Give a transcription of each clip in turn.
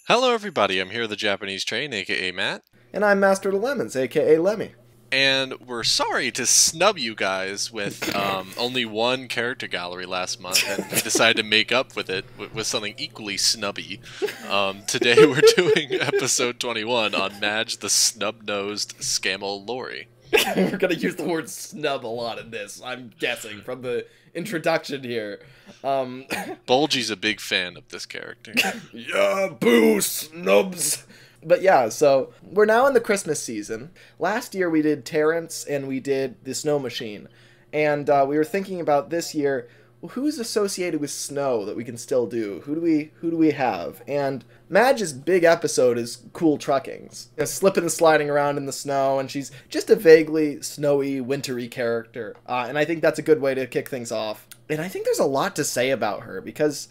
Hello everybody, I'm here with the Japanese Train, aka Matt. And I'm Master of the Lemons, aka Lemmy. And we're sorry to snub you guys with only one character gallery last month, and we decided to make up with it with something equally snubby. Today we're doing episode 21 on Madge the Snub-Nosed Scamel Lorry. We're gonna use the word snub a lot in this, I'm guessing, from the introduction here. Bulgy's a big fan of this character. Yeah, boo, snubs! But yeah, so we're now in the Christmas season. Last year we did Terrence and we did the Snow Machine. And we were thinking about this year, well, who's associated with snow that we can still do? Who do we have? And Madge's big episode is Cool Truckings. You know, slipping and sliding around in the snow, and she's just a vaguely snowy, wintry character. And I think that's a good way to kick things off. And I think there's a lot to say about her, because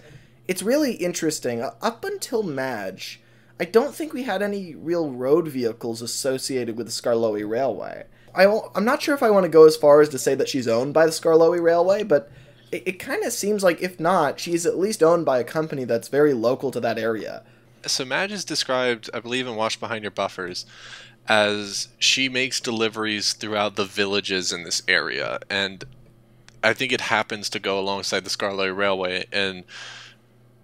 it's really interesting. Up until Madge, I don't think we had any real road vehicles associated with the Skarloey Railway. I'm not sure if I want to go as far as to say that she's owned by the Skarloey Railway, but it kind of seems like, if not, she's at least owned by a company that's very local to that area. So Madge is described, I believe in Watch Behind Your Buffers, as she makes deliveries throughout the villages in this area, and I think it happens to go alongside the Skarloey Railway and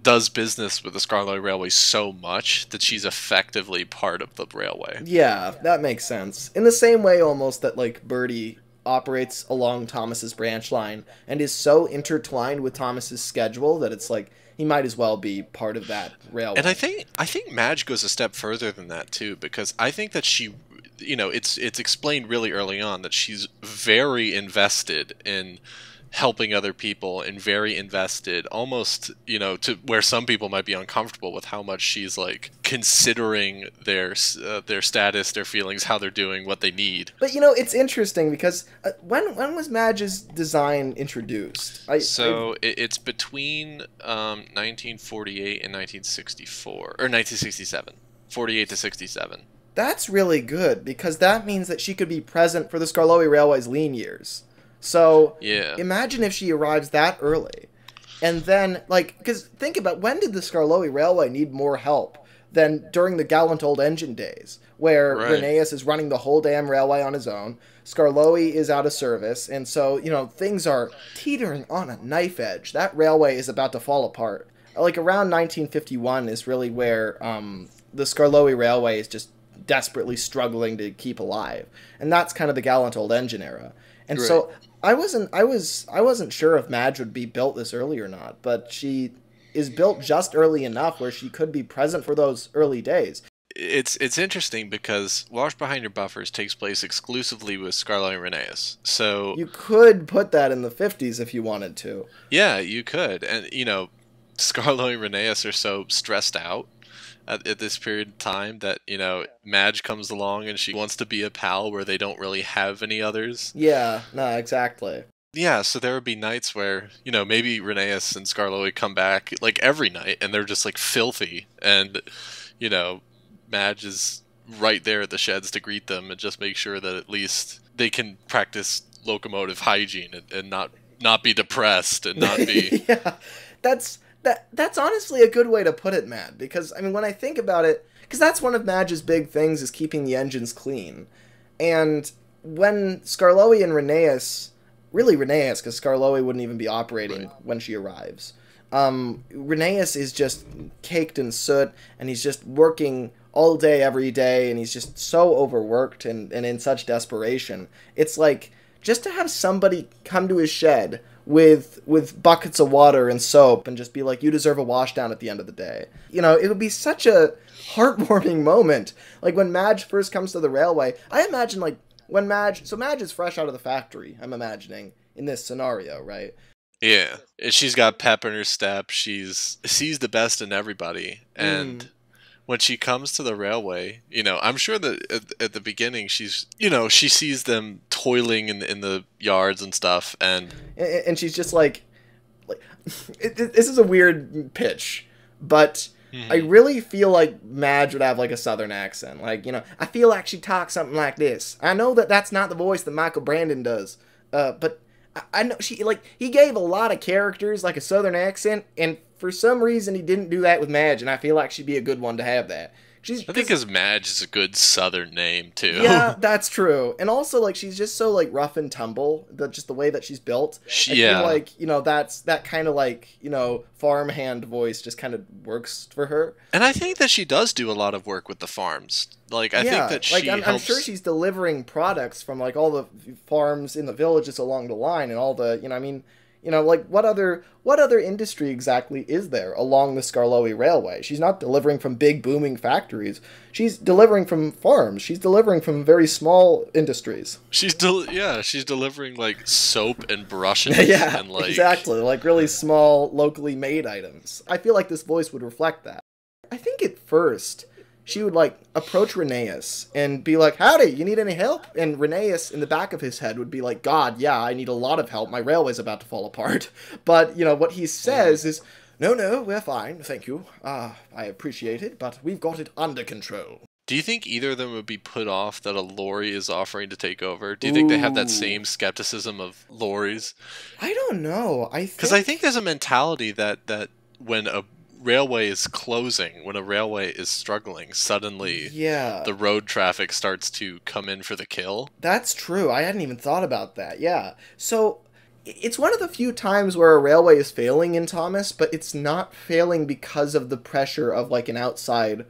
does business with the Skarloey Railway so much that she's effectively part of the railway. Yeah, that makes sense. In the same way almost that, like, Birdie operates along Thomas's branch line and is so intertwined with Thomas's schedule that it's like he might as well be part of that railway. And I think Madge goes a step further than that too, because I think that she, you know, it's explained really early on that she's very invested in helping other people and very invested, almost, you know, to where some people might be uncomfortable with how much she's like considering their status, their feelings, how they're doing, what they need. But you know, it's interesting because when was Madge's design introduced? It's between 1948 and 1964 or 1967, 48 to 67. That's really good, because that means that she could be present for the Skarloey Railway's lean years. So, yeah. Imagine if she arrives that early. And then, like, because think about, when did the Skarloey Railway need more help than during the gallant old engine days, where Rheneas is running the whole damn railway on his own, Skarloey is out of service, and so, you know, things are teetering on a knife edge. That railway is about to fall apart. Like, around 1951 is really where the Skarloey Railway is just desperately struggling to keep alive. And that's kind of the gallant old engine era. And so I wasn't sure if Madge would be built this early or not, but she is built just early enough where she could be present for those early days. It's interesting because Watch Behind Your Buffers takes place exclusively with Skarloey and Rheneas. So you could put that in the 50s if you wanted to. Yeah, you could. And you know, Skarloey and Rheneas are so stressed out at this period of time that, you know, Madge comes along and she wants to be a pal where they don't really have any others. Yeah, no, exactly. Yeah, so there would be nights where, you know, maybe Rheneas and Skarloey come back, like, every night, and they're just, like, filthy, and, you know, Madge is right there at the sheds to greet them and just make sure that at least they can practice locomotive hygiene and not be depressed and not be... Yeah, That's honestly a good way to put it, Matt, because, I mean, when I think about it, because that's one of Madge's big things, is keeping the engines clean. And when Skarloey and Rheneas, really Rheneas, because Skarloey wouldn't even be operating when she arrives, Rheneas is just caked in soot, and he's just working all day, every day, and he's just so overworked and in such desperation. It's like, just to have somebody come to his shed with buckets of water and soap and just be like, you deserve a wash down at the end of the day. You know, it would be such a heartwarming moment. Like, when Madge first comes to the railway, I imagine, like, when Madge is fresh out of the factory, I'm imagining, in this scenario, right? Yeah. She's got pep in her step. She sees the best in everybody. And when she comes to the railway, you know, I'm sure that at the beginning she's, you know, she sees them toiling in the yards and stuff, and she's just like this is a weird pitch, but I really feel like Madge would have like a southern accent. Like, you know, I feel like she talks something like this. I know that that's not the voice that Michael Brandon does, But I know he gave a lot of characters like a southern accent, and for some reason he didn't do that with Madge, and I feel like she'd be a good one to have that. I think his Madge is a good southern name, too. Yeah, that's true. And also, like, she's just so, like, rough and tumble, just the way that she's built. I feel like, that kind of, like, farmhand voice just kind of works for her. And I think that she does do a lot of work with the farms. Like, I think that she helps... I'm sure she's delivering products from, like, all the farms in the villages along the line and all the, what other industry exactly is there along the Skarloey Railway? She's not delivering from big booming factories. She's delivering from farms. She's delivering from very small industries. She's delivering like soap and brushes. Yeah, and, like... exactly. Like really small, locally made items. I feel like this voice would reflect that. I think at first she would like approach Rheneas and be like, "Howdy, you need any help?" And Rheneas in the back of his head would be like, "God, yeah, I need a lot of help. My railway's about to fall apart." But, what he says is, No, we're fine, thank you. I appreciate it, but we've got it under control." Do you think either of them would be put off that a Lorry is offering to take over? Do you think they have that same skepticism of Lorries? I don't know. Because I think there's a mentality that when a railway is closing, when a railway is struggling, suddenly the road traffic starts to come in for the kill. That's true. I hadn't even thought about that. Yeah. So it's one of the few times where a railway is failing in Thomas, but it's not failing because of the pressure of like an outside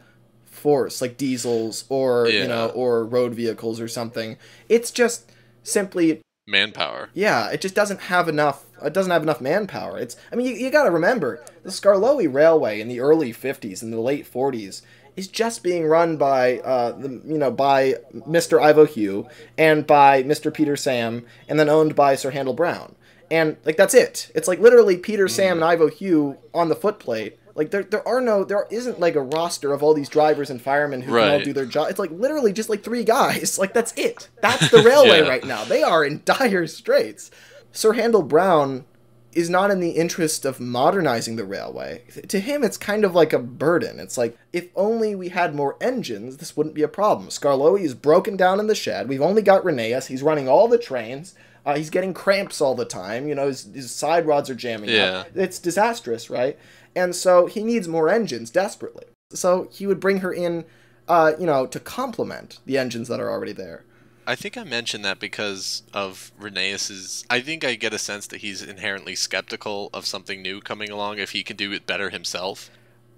force, like diesels or or road vehicles or something. It's just simply manpower. Yeah, it just doesn't have enough. It doesn't have enough manpower. You got to remember the Skarloey Railway in the early 50s and the late 40s is just being run by by Mr. Ivo Hugh and by Mr. Peter Sam, and then owned by Sir Handel Brown. And like that's it. It's like literally Peter Sam and Ivo Hugh on the footplate. Like there isn't like a roster of all these drivers and firemen who can all do their job. It's like literally just like 3 guys. Like that's it. That's the railway right now. They are in dire straits. Sir Handel Brown is not in the interest of modernizing the railway. To him, it's kind of like a burden. It's like, if only we had more engines, this wouldn't be a problem. Skarloey is broken down in the shed. We've only got Rheneas. He's running all the trains. He's getting cramps all the time. His side rods are jamming up. It's disastrous, right? And so he needs more engines desperately. So he would bring her in, to complement the engines that are already there. I think I mentioned that because of Rheneas's... I think I get a sense that he's inherently skeptical of something new coming along if he can do it better himself.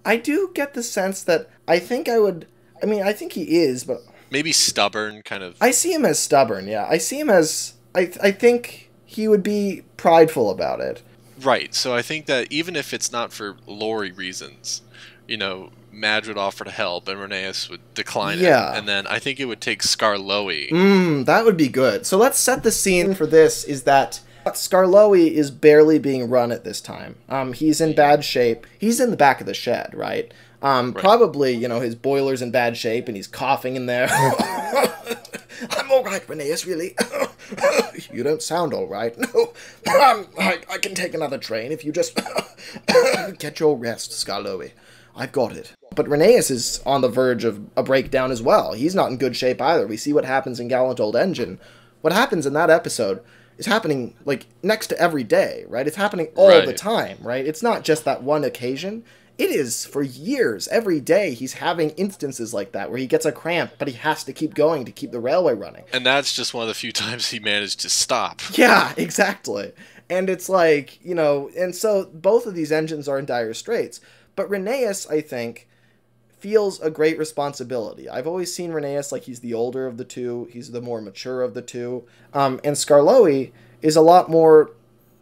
I do get the sense that I think he is, but... Maybe stubborn, kind of... I see him as stubborn, yeah. I see him as... I think he would be prideful about it. Right, so I think that even if it's not for Lorry reasons, Madge would offer to help, and Rheneas would decline it. And then I think it would take Skarloey. That would be good. So let's set the scene for this, is that Skarloey is barely being run at this time. He's in bad shape. He's in the back of the shed, right? Probably, his boiler's in bad shape, and he's coughing in there. I'm all right, Rheneas, really. You don't sound all right. No, I can take another train if you just get your rest, Skarloey. I've got it. But Rheneas is on the verge of a breakdown as well. He's not in good shape either. We see what happens in Gallant Old Engine. What happens in that episode is happening, like, next to every day, right? It's happening all the time, right? It's not just that one occasion. It is for years. Every day he's having instances like that where he gets a cramp, but he has to keep going to keep the railway running. And that's just one of the few times he managed to stop. Yeah, exactly. And it's like, and so both of these engines are in dire straits. But Rheneas, I think, feels a great responsibility. I've always seen Rheneas like he's the older of the two. He's the more mature of the two. And Skarloey is a lot more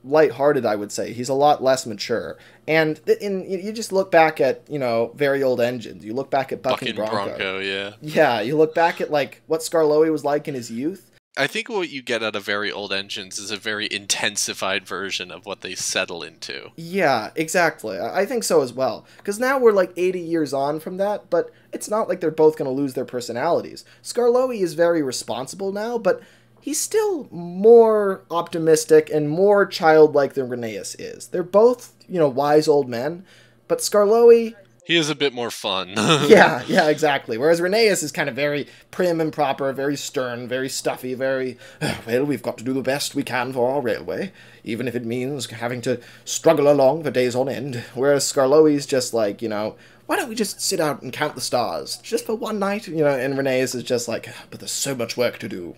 lighthearted, I would say. He's a lot less mature. And you just look back at, very old engines. You look back at Buck and Bronco. Yeah, you look back at, like, what Skarloey was like in his youth. I think what you get out of very old engines is a very intensified version of what they settle into. Yeah, exactly. I think so as well. Because now we're like 80 years on from that, but it's not like they're both going to lose their personalities. Skarloey is very responsible now, but he's still more optimistic and more childlike than Rheneas is. They're both, wise old men, but Skarloey He is a bit more fun. Yeah, exactly. Whereas Rheneas is kind of very prim and proper, very stern, very stuffy, very, well, we've got to do the best we can for our railway, even if it means having to struggle along for days on end. Whereas Skarloey's just like, why don't we just sit out and count the stars just for one night, and Rheneas is just like, but there's so much work to do,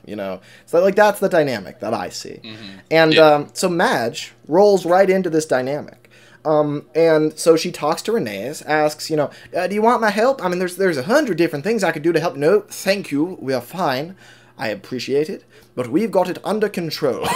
So like that's the dynamic that I see. Mm-hmm. And so Madge rolls right into this dynamic. And so she talks to Rheneas, asks, do you want my help? I mean, there's 100 different things I could do to help. No, thank you. We are fine. I appreciate it, but we've got it under control.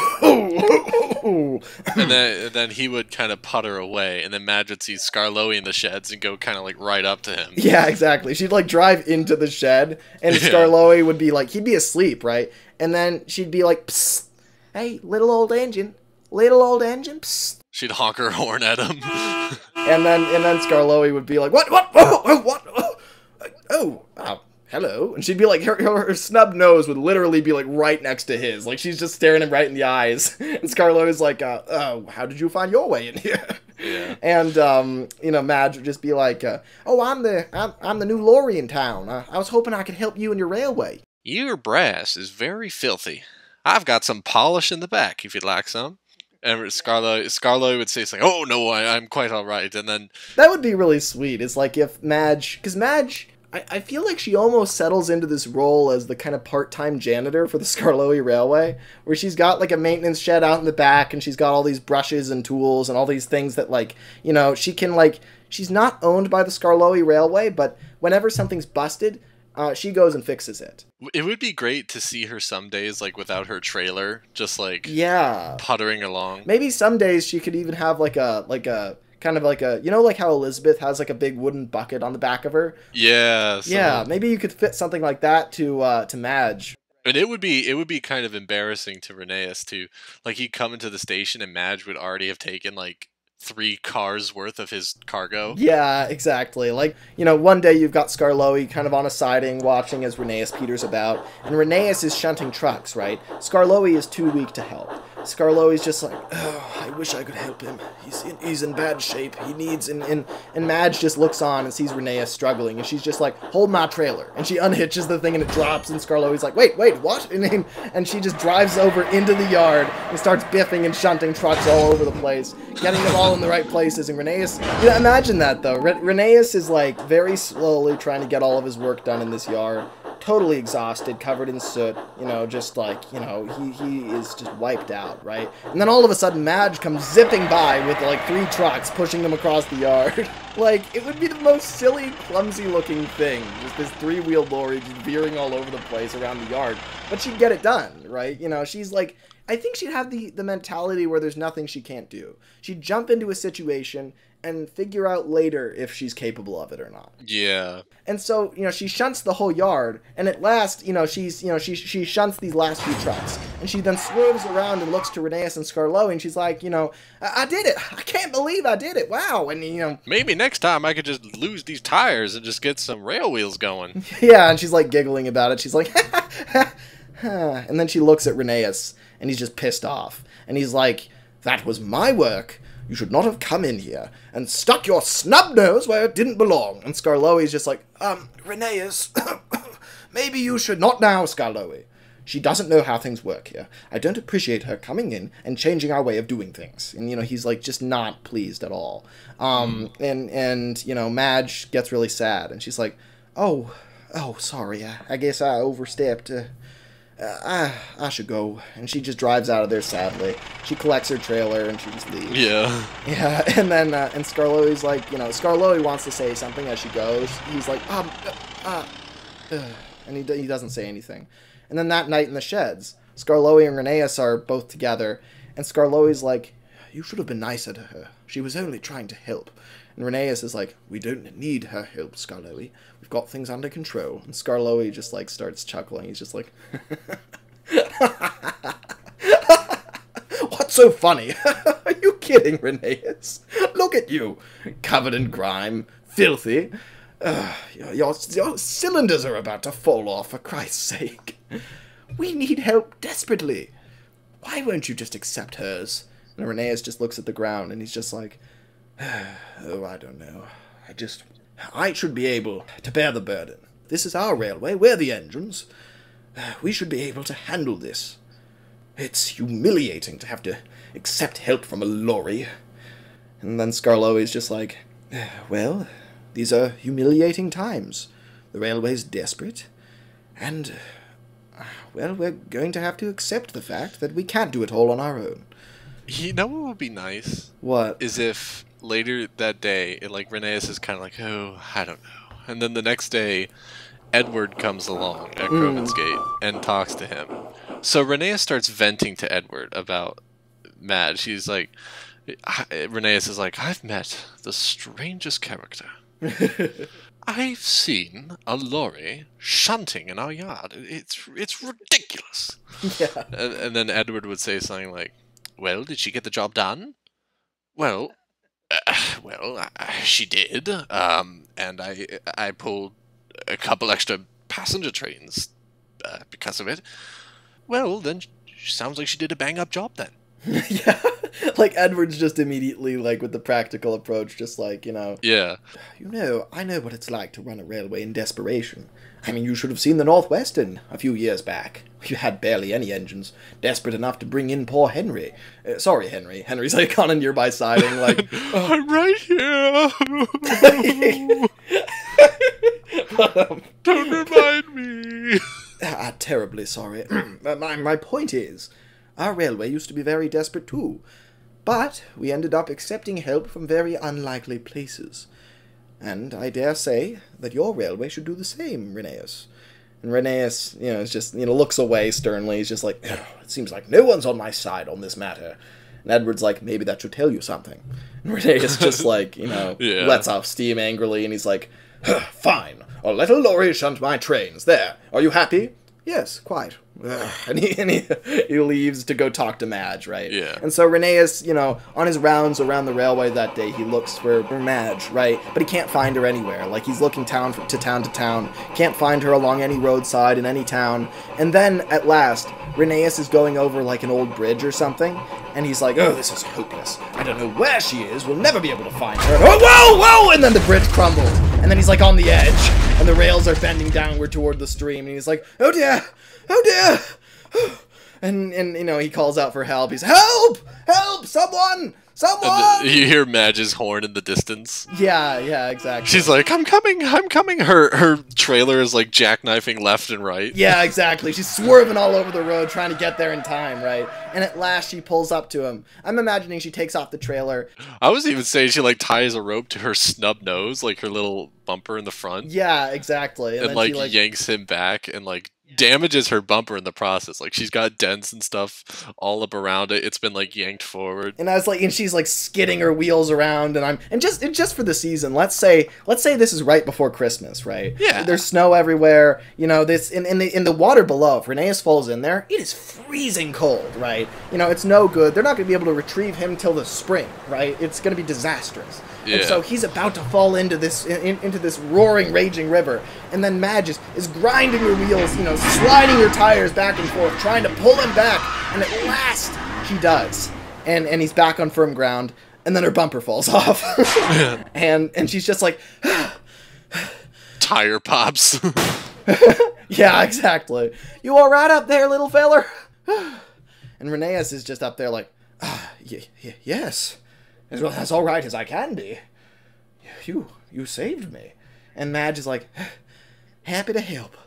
And then he would kind of putter away, and then Madge would see Skarloey in the sheds and go kind of like right up to him. Yeah, exactly. She'd like drive into the shed, and Skarloey would be like, he'd be asleep, right? And then she'd be like, psst, hey, little old engine, psst. She'd honk her horn at him. and then Skarloey would be like, what? Oh, hello. And she'd be like, her snub nose would literally be like right next to his. Like she's just staring him right in the eyes. And Skarloey's like, oh, how did you find your way in here? Yeah. And, Madge would just be like, oh, I'm the new Lorry in town. I was hoping I could help you in your railway. Your brass is very filthy. I've got some polish in the back if you'd like some. And Skarloey would say, it's like, oh, no, I'm quite all right. And then... That would be really sweet. It's like if Madge... Because Madge, I feel like she almost settles into this role as the kind of part-time janitor for the Skarloey Railway, where she's got, like, a maintenance shed out in the back, and she's got all these brushes and tools and all these things that, like, she can, like... She's not owned by the Skarloey Railway, but whenever something's busted... she goes and fixes it. It would be great to see her some days, like, without her trailer, just, like, puttering along. Maybe some days she could even have, like a kind of like a, like how Elizabeth has, like, a big wooden bucket on the back of her? Yeah. Yeah, maybe you could fit something like that to Madge. And it would be kind of embarrassing to Rheneas, too. Like, he'd come into the station and Madge would already have taken, like, 3 cars worth of his cargo. Yeah, exactly. Like, one day you've got Skarloey kind of on a siding watching as Rheneas peters about, and Rheneas is shunting trucks, right? Skarloey is too weak to help. Skarloey's just like, oh, I wish I could help him. He's in bad shape. He needs... And Madge just looks on and sees Rheneas struggling, and she's just like, hold my trailer. And she unhitches the thing and it drops, and Skarloey's like, wait, what? And she just drives over into the yard and starts biffing and shunting trucks all over the place, getting them all in the right places. And Rheneas... imagine that, though. Rheneas is, like, very slowly trying to get all of his work done in this yard. Totally exhausted, covered in soot, just like, he is just wiped out, right? And then all of a sudden, Madge comes zipping by with, like, 3 trucks pushing them across the yard. Like, it would be the most silly, clumsy-looking thing. Just this 3-wheeled lorry just veering all over the place around the yard. But she'd get it done, right? She's like... I think she'd have the mentality where there's nothing she can't do. She'd jump into a situation and figure out later if she's capable of it or not. Yeah. And so, she shunts the whole yard, and at last, she shunts these last few trucks. And she then swerves around and looks to Rheneas and Skarloey, and she's like, I did it! I can't believe I did it! Wow! And, maybe next time I could just lose these tires and just get some rail wheels going. Yeah, and she's like giggling about it. She's like, and then she looks at Rheneas, and he's just pissed off. And he's like, that was my work. You should not have come in here and stuck your snub nose where it didn't belong. And Skarloey's just like, Rheneas, maybe you should... Not now, Skarloey. She doesn't know how things work here. I don't appreciate her coming in and changing our way of doing things. And, he's, like, just not pleased at all. And Madge gets really sad. And she's like, oh, sorry. I guess I overstepped. I should go. And she just drives out of there sadly. She collects her trailer and she just leaves. Yeah. Yeah, and then, and Skarloey's like, Skarloey wants to say something as she goes. He's like, and he doesn't say anything. And then that night in the sheds, Skarloey and Rheneas are both together, and Skarloey's like, you should have been nicer to her. She was only trying to help. And Rheneas is like, we don't need her help, Skarloey. We've got things under control. And Skarloey just, like, starts chuckling. He's just like, what's so funny? Are you kidding, Rheneas? Look at you, covered in grime, filthy. Your cylinders are about to fall off, for Christ's sake. We need help desperately. Why won't you just accept hers? And Rheneas just looks at the ground, and he's just like, oh, I don't know. I should be able to bear the burden. This is our railway, we're the engines. We should be able to handle this. It's humiliating to have to accept help from a lorry. And then Skarloey's just like, well, these are humiliating times. The railway's desperate, and, well, we're going to have to accept the fact that we can't do it all on our own. You know what would be nice? What? Is if later that day, Rheneas is kind of like, oh, I don't know. And then the next day, Edward comes along at Crovan's gate and talks to him. So Rheneas starts venting to Edward about Madge. She's like, Rheneas is like, I've met the strangest character. I've seen a lorry shunting in our yard. It's ridiculous. Yeah. And then Edward would say something like, well, did she get the job done? Well, she did. And I pulled a couple extra passenger trains because of it. Well, then sounds like she did a bang-up job then. Yeah, like Edward's just immediately, like, with the practical approach, just like, Yeah. I know what it's like to run a railway in desperation. I mean, you should have seen the Northwestern a few years back. You had barely any engines, desperate enough to bring in poor Henry. Sorry, Henry. Henry's, like, on a nearby siding, like, I'm right here. Don't remind me. Terribly sorry. My point is, our railway used to be very desperate too, but we ended up accepting help from very unlikely places. And I dare say that your railway should do the same, Rheneas. And Rheneas, is just, looks away sternly. He's just like, it seems like no one's on my side on this matter. And Edward's like, maybe that should tell you something. And Rheneas just like, lets off steam angrily, and he's like, fine, I'll let a lorry shunt my trains. There, are you happy? Yes, quite. And he leaves to go talk to Madge, right? Yeah. And so Rheneas, on his rounds around the railway that day, he looks for Madge, right? But he can't find her anywhere. Like, he's looking town to town, can't find her along any roadside in any town. And then, at last, Rheneas is going over, like, an old bridge or something, and he's like, oh, this is hopeless. I don't know where she is. We'll never be able to find her. Oh, whoa, whoa! And then the bridge crumbles. And then he's, like, on the edge, and the rails are bending downward toward the stream, and he's like, oh, dear! Oh, dear! And he calls out for help. He's, help! Help! Someone! Someone! You hear Madge's horn in the distance. Yeah, exactly. She's like, I'm coming! Her trailer is like jackknifing left and right. Yeah, exactly. She's swerving all over the road trying to get there in time, right? And at last she pulls up to him. I'm imagining she takes off the trailer. I was even saying she like ties a rope to her snub nose, like her little bumper in the front. Yeah, exactly. And like yanks him back and like damages her bumper in the process. Like, she's got dents and stuff all up around it. It's been like yanked forward. And she's like skidding her wheels around, and just for the season, let's say this is right before Christmas, right? Yeah. There's snow everywhere. This in the water below. If Rheneas falls in there, it is freezing cold, right? It's no good. They're not going to be able to retrieve him till the spring, right? It's going to be disastrous. Yeah. And so he's about to fall into this into this roaring, raging river, and then Madge is grinding her wheels, sliding her tires back and forth, trying to pull him back, and at last she does, and he's back on firm ground, and then her bumper falls off, and she's just like, tire pops. Yeah, exactly. You all right up there, little feller? And Rheneas is just up there like, yes. As all right as I can be. You saved me. And Madge is like, happy to help.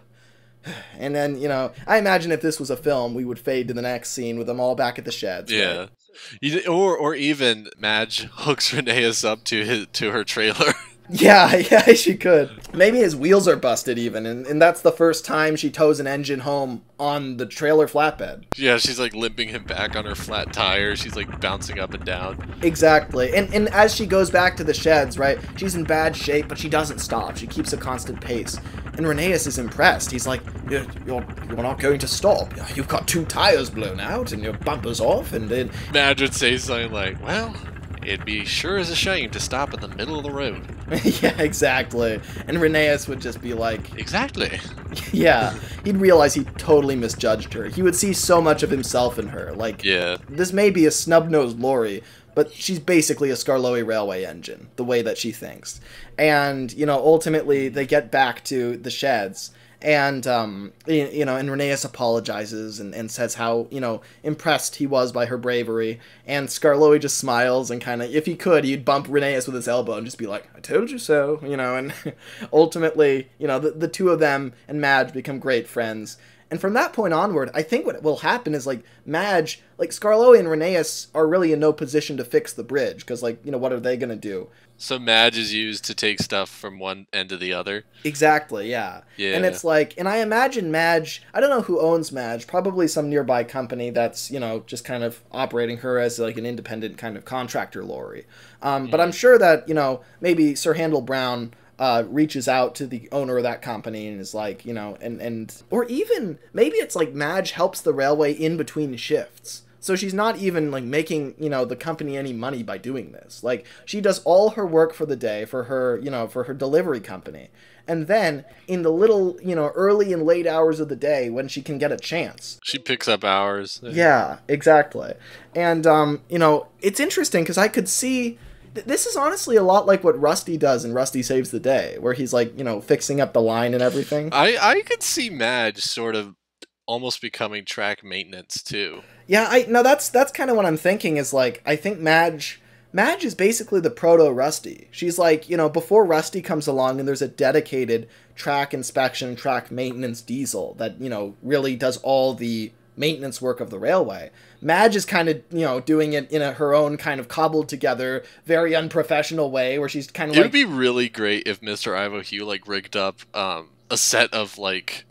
And then, I imagine if this was a film, we would fade to the next scene with them all back at the sheds. Yeah. Right? Or even Madge hooks Rheneas up to her trailer. Yeah, she could. Maybe his wheels are busted even, and that's the first time she tows an engine home on the trailer flatbed. Yeah, she's like limping him back on her flat tire. She's like bouncing up and down. Exactly. And as she goes back to the sheds, right, she's in bad shape, but she doesn't stop. She keeps a constant pace. And Rheneas is impressed. He's like, you're not going to stop. You've got 2 tires blown out, and your bumper's off, and then... Madge would say something like, well... It'd be sure as a shame to stop in the middle of the road. Yeah, exactly. And Rheneas would just be like... Exactly. Yeah, he'd realize he totally misjudged her. He would see so much of himself in her. Like, Yeah. this may be a snub-nosed Lorry, but she's basically a Skarloey Railway engine, the way that she thinks. And, ultimately, they get back to the sheds. And, and Rheneas apologizes and says how, impressed he was by her bravery. And Skarloey just smiles and kind of, if he could, he'd bump Rheneas with his elbow and just be like, I told you so, and ultimately, the two of them and Madge become great friends. And from that point onward, I think what will happen is, Madge, Skarloey and Rheneas are really in no position to fix the bridge, because, what are they going to do? So Madge is used to take stuff from one end to the other? Exactly, yeah. Yeah. And it's and I imagine Madge, I don't know who owns Madge, probably some nearby company that's, just kind of operating her as, an independent kind of contractor lorry. But I'm sure that, maybe Sir Handel Brown... reaches out to the owner of that company and is like, or even maybe it's Madge helps the railway in between shifts. So she's not even making, the company any money by doing this. She does all her work for the day for her, for her delivery company. And then in the little, early and late hours of the day when she can get a chance. She picks up hours. Yeah, exactly. And, it's interesting because I could see... This is honestly a lot like what Rusty does in Rusty Saves the Day, where he's fixing up the line and everything. I could see Madge sort of almost becoming track maintenance too. Yeah, that's kind of what I'm thinking is I think Madge is basically the proto Rusty. She's before Rusty comes along and there's a dedicated track inspection, track maintenance diesel that, really does all the maintenance work of the railway. Madge is kind of, doing it in her own kind of cobbled together, very unprofessional way where she's kind of It would be really great if Mr. Ivo Hugh, rigged up, a set of,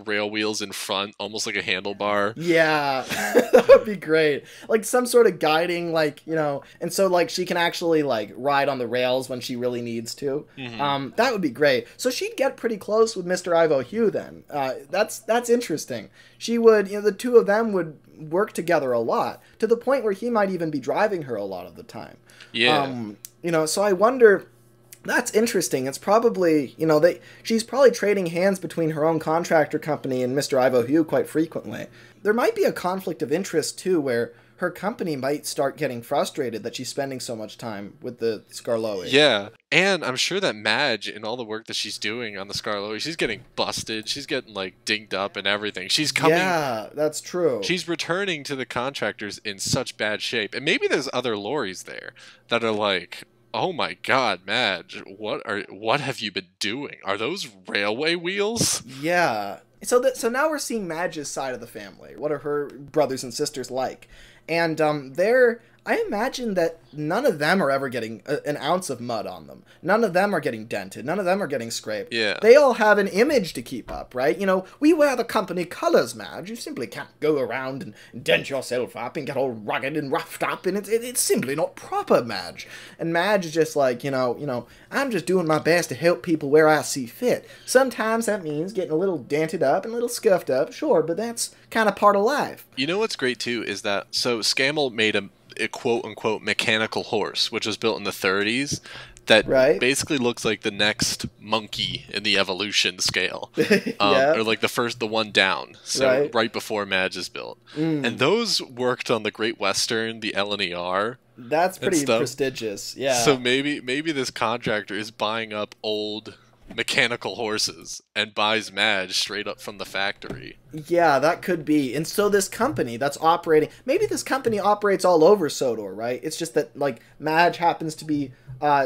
rail wheels in front, almost like a handlebar. Yeah, that would be great. Some sort of guiding, and so, she can actually, ride on the rails when she really needs to. Mm-hmm. That would be great. So she'd get pretty close with Mr. Ivo Hugh then. That's interesting. She would, the two of them would work together a lot, to the point where he might even be driving her a lot of the time. Yeah. So I wonder... That's interesting. It's probably, she's probably trading hands between her own contractor company and Mr. Ivo Hugh quite frequently. There might be a conflict of interest, too, where her company might start getting frustrated that she's spending so much time with the Skarloey. Yeah, and I'm sure that Madge, in all the work that she's doing on the Skarloey, she's getting busted, she's getting, dinged up and everything. She's coming... Yeah, that's true. She's returning to the contractors in such bad shape. And maybe there's other lorries there that are oh my God, Madge, what have you been doing? Are those railway wheels? Yeah. So now we're seeing Madge's side of the family. What are her brothers and sisters like? And I imagine that none of them are ever getting an ounce of mud on them. None of them are getting dented. None of them are getting scraped. Yeah. They all have an image to keep up, right? We wear the company colors, Madge. You simply can't go around and dent yourself up and get all rugged and roughed up, and it's simply not proper, Madge. And Madge is just I'm just doing my best to help people where I see fit. Sometimes that means getting a little dented up and a little scuffed up, sure, but that's kind of part of life. You know what's great, too, is that, so Scammell made a quote-unquote mechanical horse, which was built in the 30s, that basically looks like the next monkey in the evolution scale. Yeah. Or the one down, so right before Madge is built. And those worked on the Great Western, the LNER. That's pretty prestigious, yeah. So maybe this contractor is buying up old mechanical horses and buys Madge straight up from the factory. Yeah, that could be. And so this company that's operating, maybe this company operates all over Sodor, right? It's just that Madge happens to be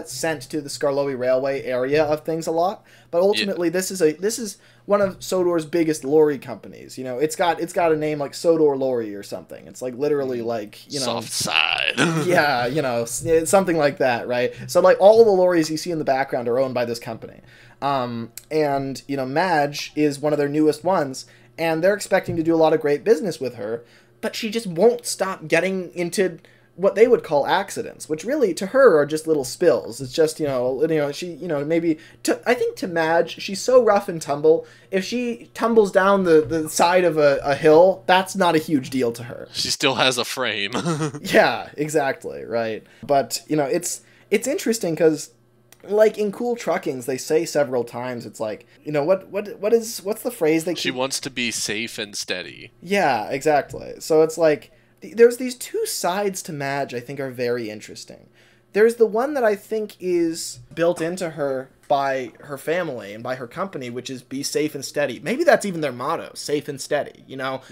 sent to the Skarloey Railway area of things a lot, but ultimately this is one of Sodor's biggest lorry companies. It's got a name like Sodor Lorry or something. It's literally soft side. Yeah, something like that, right? So all the lorries you see in the background are owned by this company. And Madge is one of their newest ones, and they're expecting to do a lot of great business with her, but she just won't stop getting into what they would call accidents, which really to her are just little spills. It's just, she, maybe I think to Madge, she's so rough and tumble. If she tumbles down the side of a hill, that's not a huge deal to her. She still has a frame. Yeah, exactly, right. But, it's interesting because, like, in Cool Truckings, they say several times, it's like, what's the phrase they keep... She wants to be safe and steady. Yeah, exactly. So it's like, there's these two sides to Madge I think are very interesting. There's the one that I think is built into her by her family and by her company, which is be safe and steady. Maybe that's even their motto, safe and steady,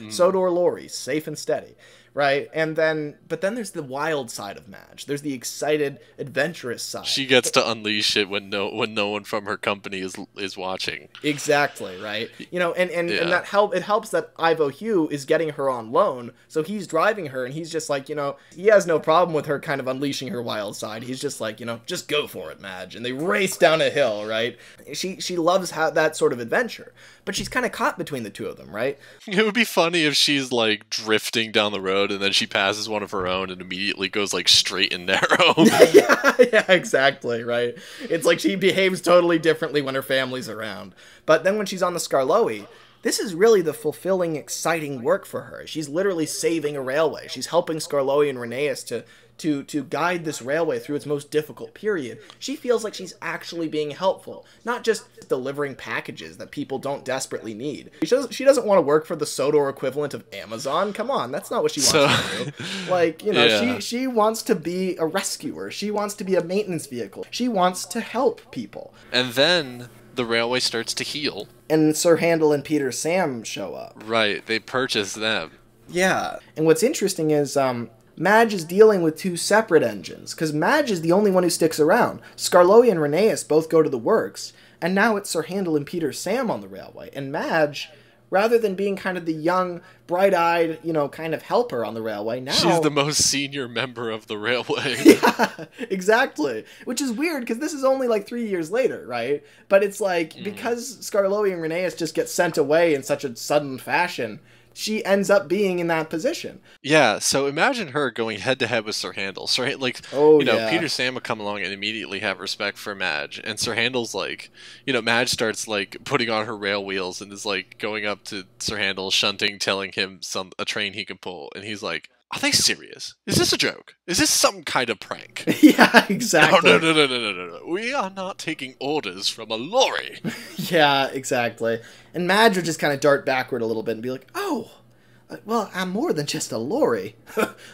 Sodor Lorry, safe and steady, right? But then there's the wild side of Madge. There's the excited, adventurous side. She gets to unleash it when no one from her company is watching. Exactly, right? And that it helps that Ivo Hugh is getting her on loan, so he's driving her, and he's just like, he has no problem with her kind of unleashing her wild side. He's just like, just go for it, Madge. And they race down a hill, right? She loves that sort of adventure, but she's kind of caught between the two of them, right? It would be funny if she's like drifting down the road and then she passes one of her own and immediately goes like straight and narrow. yeah, exactly, right? It's like she behaves totally differently when her family's around. But then when she's on the Skarloey, this is really the fulfilling, exciting work for her. She's literally saving a railway. She's helping Skarloey and Rheneas to guide this railway through its most difficult period. She feels like she's actually being helpful, not just delivering packages that people don't desperately need. She doesn't want to work for the Sodor equivalent of Amazon. Come on, that's not what she wants to do. Like, she wants to be a rescuer. She wants to be a maintenance vehicle. She wants to help people. And then the railway starts to heal. And Sir Handel and Peter Sam show up. Right, they purchase them. Yeah, and what's interesting is, Madge is dealing with two separate engines, because Madge is the only one who sticks around. Skarloey and Rheneas both go to the works, and now it's Sir Handel and Peter Sam on the railway. And Madge, rather than being kind of the young, bright-eyed, kind of helper on the railway, now... She's the most senior member of the railway. Yeah, exactly. Which is weird, because this is only like 3 years later, right? But it's like, because Skarloey and Rheneas just get sent away in such a sudden fashion, she ends up being in that position. Yeah, so imagine her going head-to-head with Sir Handel. Peter Sam would come along and immediately have respect for Madge. And Sir Handel's like, Madge starts, like, putting on her rail wheels and is, like, going up to Sir Handel, shunting, telling him a train he can pull. And he's like, are they serious? Is this a joke? Is this some kind of prank? Yeah, exactly. No. We are not taking orders from a lorry. Yeah, exactly. And Madge would just kind of dart backward a little bit and be like, oh, well, I'm more than just a lorry.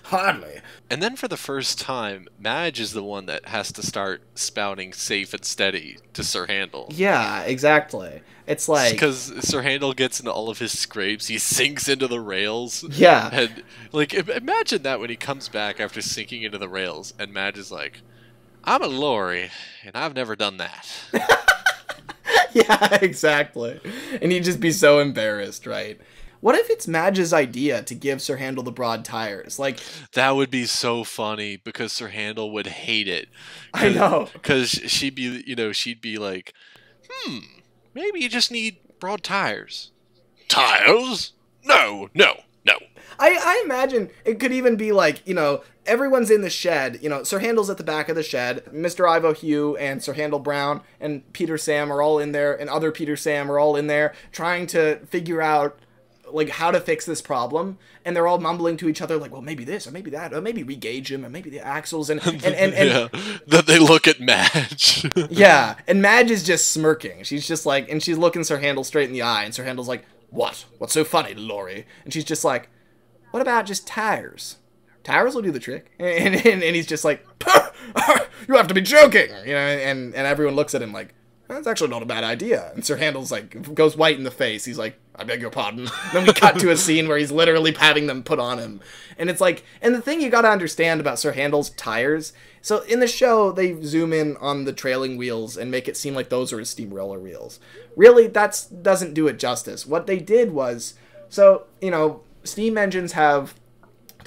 Hardly. And then for the first time, Madge is the one that has to start spouting safe and steady to Sir Handel. Yeah, exactly. It's like... Because Sir Handel gets into all of his scrapes, he sinks into the rails. Yeah. And, like, imagine that when he comes back after sinking into the rails, and Madge is like, I'm a lorry, and I've never done that. Yeah, exactly. And he'd just be so embarrassed, right? What if it's Madge's idea to give Sir Handel the broad tires? Like, that would be so funny because Sir Handel would hate it. I know. Because she'd be like, maybe you just need broad tires. Tires? No. I imagine it could even be like, everyone's in the shed. Sir Handel's at the back of the shed. Mr. Ivo Hugh and Sir Handel Brown and Peter Sam are all in there, and other Peter Sam are all in there trying to figure out, like, how to fix this problem. And they're all mumbling to each other, like, well, maybe this, or maybe that, or maybe re-gauge him, or maybe the axles, and yeah, that they look at Madge. Yeah, and Madge is just smirking. She's just like, and she's looking Sir Handel straight in the eye, and Sir Handel's like, what? What's so funny, Lorry? And she's just like, what about just tires? Tires will do the trick. And he's just like, you have to be joking! And everyone looks at him like, that's actually not a bad idea. And Sir Handel's like, goes white in the face. He's like, I beg your pardon. Then we cut to a scene where he's literally having them put on him. And it's like, and the thing you gotta understand about Sir Handel's tires, so in the show, they zoom in on the trailing wheels and make it seem like those are his steamroller wheels. Really, that doesn't do it justice. What they did was, so, steam engines have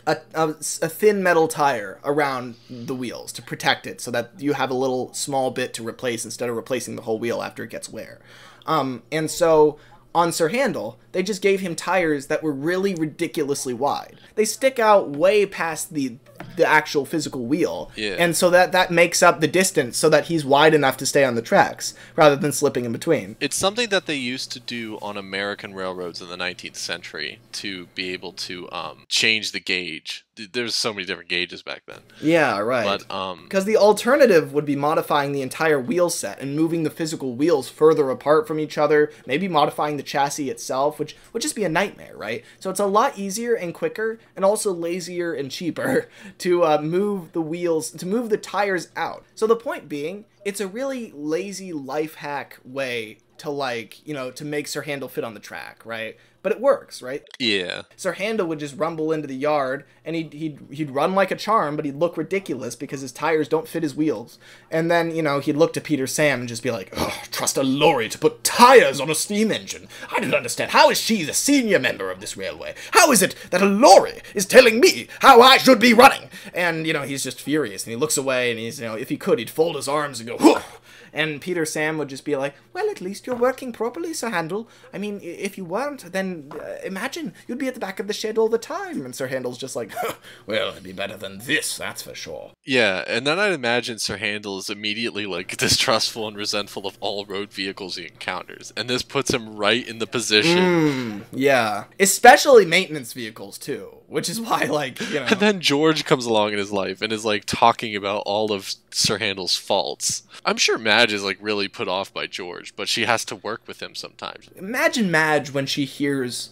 a thin metal tire around the wheels to protect it so that you have a little small bit to replace instead of replacing the whole wheel after it gets wear. And so on Sir Handel, they just gave him tires that were really ridiculously wide. They stick out way past the actual physical wheel. Yeah. And so that makes up the distance so that he's wide enough to stay on the tracks rather than slipping in between. It's something that they used to do on American railroads in the 19th century to be able to change the gauge. There's so many different gauges back then. Yeah, right. But because the alternative would be modifying the entire wheel set and moving the physical wheels further apart from each other, maybe modifying the chassis itself, which would just be a nightmare, right? So it's a lot easier and quicker and also lazier and cheaper to move the wheels, to move the tires out. So the point being, it's a really lazy life hack way to, like, you know, to make Sir Handel fit on the track, right? But it works, right? yeah. Sir Handel would just rumble into the yard, and he'd run like a charm, but he'd look ridiculous because his tires don't fit his wheels. And then, you know, he'd look to Peter Sam and just be like, "Oh, trust a lorry to put tires on a steam engine. I don't understand. How is she the senior member of this railway? How is it that a lorry is telling me how I should be running?" And, you know, he's just furious, and he looks away, and he's, you know, if he could, he'd fold his arms and go, "Whoa." And Peter Sam would just be like, "Well, at least you're working properly, Sir Handel. I mean, if you weren't, then imagine you'd be at the back of the shed all the time." And Sir Handel's just like, "Well, it'd be better than this, that's for sure." Yeah, and then I'd imagine Sir Handel is immediately, like, distrustful and resentful of all road vehicles he encounters. And this puts him right in the position. Yeah. Especially maintenance vehicles, too. Which is why, like, you know... And then George comes along in his life and is, like, talking about all of Sir Handel's faults. I'm sure Madge is, like, really put off by George, but she has to work with him sometimes. Imagine Madge when she hears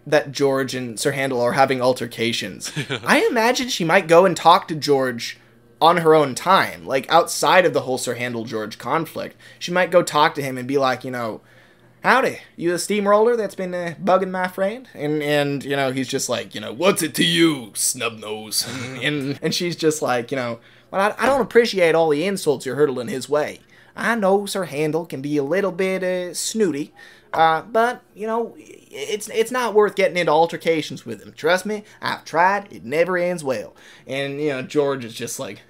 that George and Sir Handel are having altercations. I imagine she might go and talk to George on her own time, like, outside of the whole Sir Handel-George conflict. She might go talk to him and be like, you know, "Howdy, you the steamroller that's been bugging my friend?" And you know, he's just like, you know, "What's it to you, Snub-Nosed?" and she's just like, you know, "Well, I don't appreciate all the insults you're hurtling his way. I know Sir Handel can be a little bit snooty, but, you know, it's not worth getting into altercations with him. Trust me, I've tried. It never ends well." And, you know, George is just like,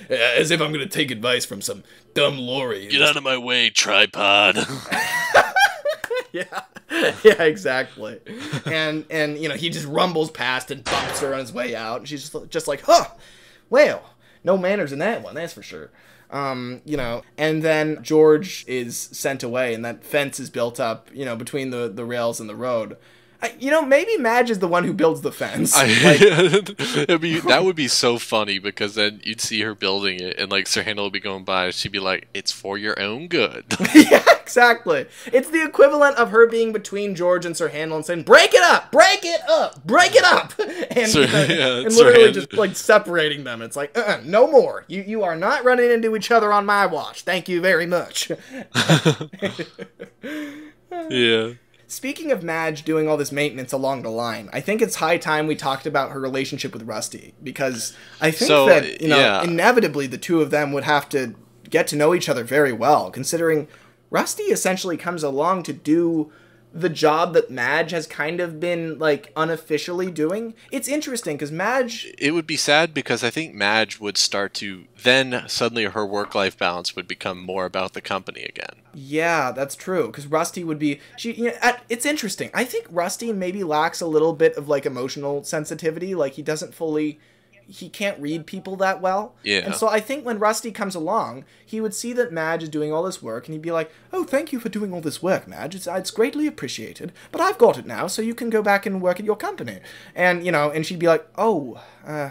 "As if I'm going to take advice from some dumb lorry." Get out of my way, tripod. Yeah, yeah, exactly. And you know, he just rumbles past and bumps her on his way out, and she's just like, "Huh, well, no manners in that one, that's for sure." You know, and then George is sent away, and that fence is built up, you know, between the rails and the road. You know, maybe Madge is the one who builds the fence. That would be so funny, because then you'd see her building it, and, like, Sir Handel would be going by, and she'd be like, "It's for your own good." Yeah, exactly. It's the equivalent of her being between George and Sir Handel and saying, "Break it up! Break it up! Break it up!" And, and literally just, like, separating them. It's like, no more. You are not running into each other on my watch. Thank you very much. Yeah. Speaking of Madge doing all this maintenance along the line, I think it's high time we talked about her relationship with Rusty, because I think that, you know, inevitably the two of them would have to get to know each other very well, considering Rusty essentially comes along to do the job that Madge has kind of been, like, unofficially doing. It's interesting, because Madge... It would be sad, because I think Madge would start to... Then, suddenly, her work-life balance would become more about the company again. Yeah, that's true, because Rusty would be... You know, it's interesting. I think Rusty maybe lacks a little bit of, like, emotional sensitivity. Like, he doesn't fully... He can't read people that well. Yeah. And so I think when Rusty comes along, he would see that Madge is doing all this work, and he'd be like, "Oh, thank you for doing all this work, Madge. It's greatly appreciated. But I've got it now, so you can go back and work at your company." And, you know, and she'd be like, "Oh,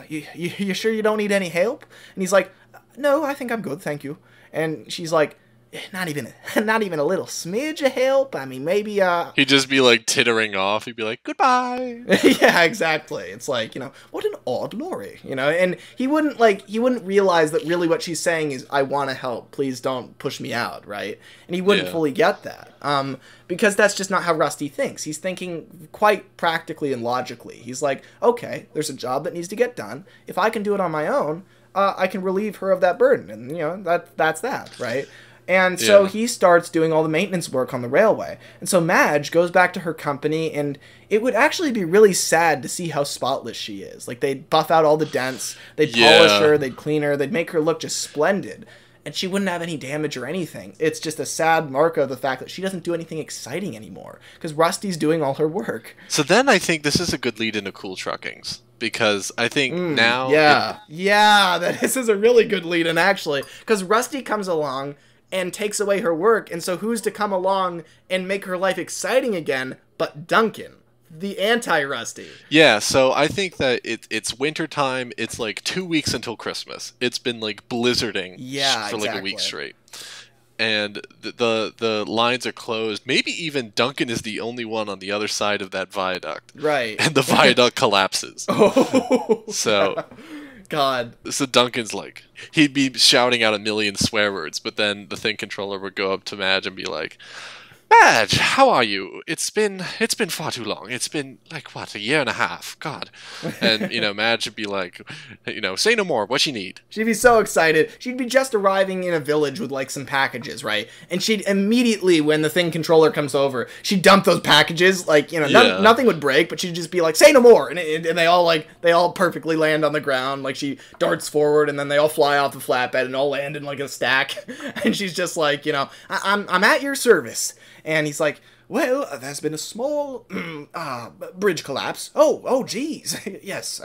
you sure you don't need any help?" And he's like, "No, I think I'm good, thank you." And she's like, not even a little smidge of help. I mean, maybe He'd just be, like, tittering off. He'd be like, "Goodbye." Yeah, exactly. It's like, you know, what an odd lorry, you know. And he wouldn't realize that really what she's saying is, "I want to help. Please don't push me out," right? And he wouldn't fully get that. Because that's just not how Rusty thinks. He's thinking quite practically and logically. He's like, "Okay, there's a job that needs to get done. If I can do it on my own, I can relieve her of that burden." And, you know, that's that, right? And so he starts doing all the maintenance work on the railway. And so Madge goes back to her company, and it would actually be really sad to see how spotless she is. Like, they'd buff out all the dents, they'd polish her, they'd clean her, they'd make her look just splendid. and she wouldn't have any damage or anything. It's just a sad mark of the fact that she doesn't do anything exciting anymore, because Rusty's doing all her work. So then I think this is a good lead into Cool Truckings, because I think now... This is a really good lead in, actually, because Rusty comes along and takes away her work, and so who's to come along and make her life exciting again but Duncan, the anti-Rusty? Yeah, so I think that it's wintertime. It's like 2 weeks until Christmas. It's been like blizzarding for like a week straight. And the lines are closed. Maybe even Duncan is the only one on the other side of that viaduct. Right. And the viaduct collapses. Oh, so... God. So Duncan's like, he'd be shouting out a million swear words, but then the thing controller would go up to Madge and be like, Madge, how are you? It's been far too long. It's been like, what, a year and a half? God. And, Madge would be like, say no more. What you need? She'd be so excited. She'd be just arriving in a village with like some packages, right? And she'd immediately, when the thing controller comes over, she'd dump those packages. Like, nothing would break, but she'd just be like, say no more. And they all perfectly land on the ground. Like, she darts forward and then they all fly off the flatbed and all land in like a stack. And she's just like, I'm at your service. And he's like, well, there's been a small bridge collapse. Oh, geez. Yes.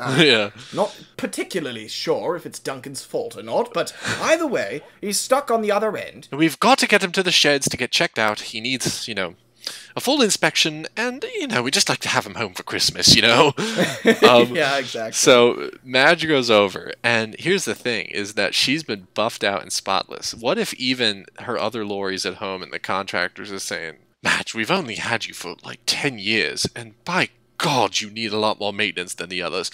Not particularly sure if it's Duncan's fault or not, but either way, he's stuck on the other end. We've got to get him to the sheds to get checked out. He needs, a full inspection, and, we just like to have him home for Christmas, Yeah, exactly. So Madge goes over, and here's the thing, is that she's been buffed out and spotless. What if even her other Lorries at home and the contractors are saying, Madge, we've only had you for like 10 years, and by God, you need a lot more maintenance than the others.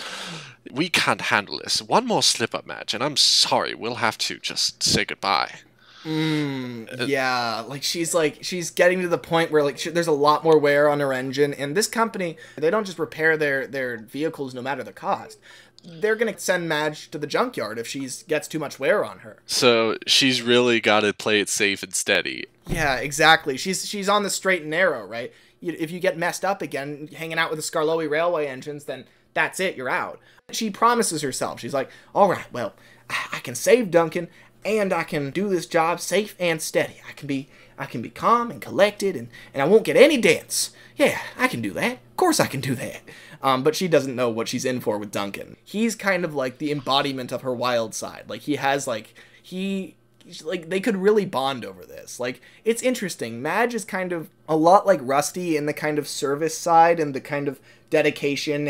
We can't handle this. One more slip-up, Madge, and I'm sorry, we'll have to just say goodbye. Yeah, she's getting to the point where there's a lot more wear on her engine, and this company, they don't just repair their vehicles no matter the cost. They're gonna send Madge to the junkyard if she gets too much wear on her. So she's really got to play it safe and steady. Yeah, exactly. She's on the straight and narrow, right? If you get messed up again, hanging out with the Skarloey Railway engines, then that's it, you're out. She promises herself. She's like, all right, well, I can save Duncan, and I can do this job safe and steady. I can be calm and collected, and I won't get any dents. Yeah, I can do that. Of course I can do that. But she doesn't know what she's in for with Duncan. He's kind of like the embodiment of her wild side. Like, he has, they could really bond over this. Like, it's interesting. Madge is kind of a lot like Rusty in the kind of service side and the kind of dedication